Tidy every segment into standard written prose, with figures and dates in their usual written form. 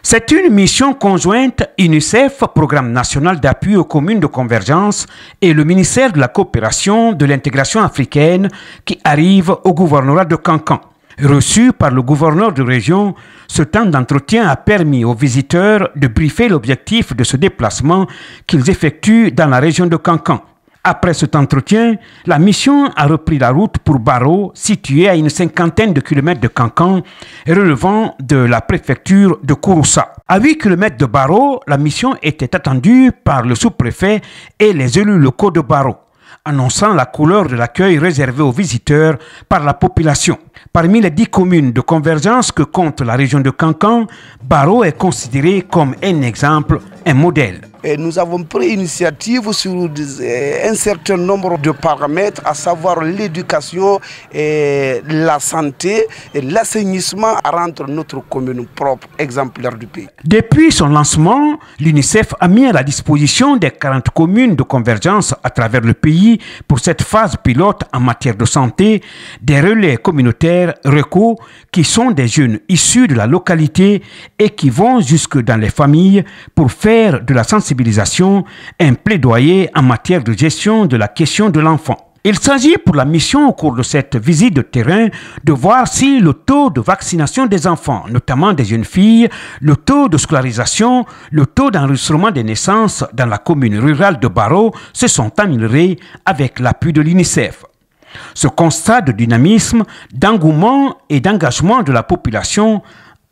C'est une mission conjointe UNICEF, Programme national d'appui aux communes de convergence, et le ministère de la coopération de l'intégration africaine qui arrive au gouvernorat de Kankan. Reçu par le gouverneur de région, ce temps d'entretien a permis aux visiteurs de briefer l'objectif de ce déplacement qu'ils effectuent dans la région de Kankan. Après cet entretien, la mission a repris la route pour Baro, située à une 50aine de kilomètres de Kankan, relevant de la préfecture de Kouroussa. À 8 km de Baro, la mission était attendue par le sous-préfet et les élus locaux de Baro, annonçant la couleur de l'accueil réservé aux visiteurs par la population. Parmi les 10 communes de convergence que compte la région de Kankan, Baro est considéré comme un exemple, un modèle. Et nous avons pris initiative sur un certain nombre de paramètres, à savoir l'éducation, la santé et l'assainissement à rendre notre commune propre, exemplaire du pays. Depuis son lancement, l'UNICEF a mis à la disposition des 40 communes de convergence à travers le pays pour cette phase pilote en matière de santé des relais communautaires RECO qui sont des jeunes issus de la localité et qui vont jusque dans les familles pour faire de la sensibilisation un plaidoyer en matière de gestion de la question de l'enfant. Il s'agit pour la mission au cours de cette visite de terrain de voir si le taux de vaccination des enfants, notamment des jeunes filles, le taux de scolarisation, le taux d'enregistrement des naissances dans la commune rurale de Baro se sont améliorés avec l'appui de l'UNICEF. Ce constat de dynamisme, d'engouement et d'engagement de la population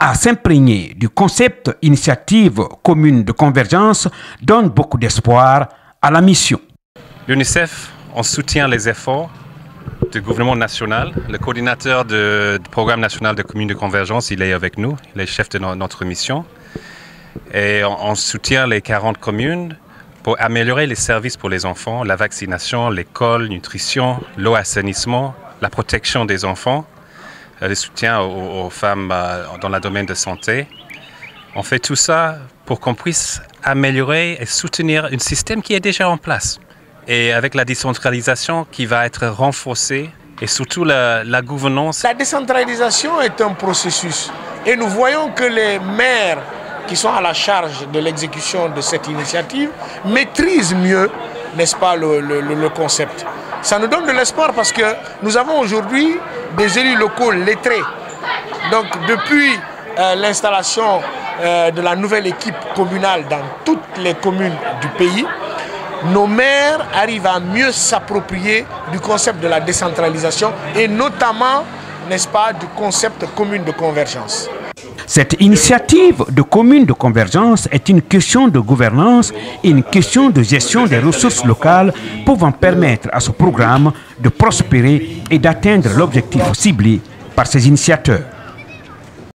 à s'imprégner du concept initiative commune de convergence donne beaucoup d'espoir à la mission. L'UNICEF, on soutient les efforts du gouvernement national. Le coordinateur du programme national de communes de convergence, il est avec nous, il est chef de notre mission. Et on soutient les 40 communes pour améliorer les services pour les enfants, la vaccination, l'école, nutrition, l'eau, assainissement, la protection des enfants, le soutien aux femmes dans le domaine de santé. On fait tout ça pour qu'on puisse améliorer et soutenir un système qui est déjà en place. Et avec la décentralisation qui va être renforcée et surtout la gouvernance. La décentralisation est un processus et nous voyons que les maires qui sont à la charge de l'exécution de cette initiative maîtrisent mieux, n'est-ce pas, le concept. Ça nous donne de l'espoir parce que nous avons aujourd'hui des élus locaux lettrés. Donc depuis l'installation de la nouvelle équipe communale dans toutes les communes du pays, nos maires arrivent à mieux s'approprier du concept de la décentralisation et notamment, n'est-ce pas, du concept commune de convergence. Cette initiative de commune de convergence est une question de gouvernance et une question de gestion des ressources locales pouvant permettre à ce programme de prospérer et d'atteindre l'objectif ciblé par ses initiateurs.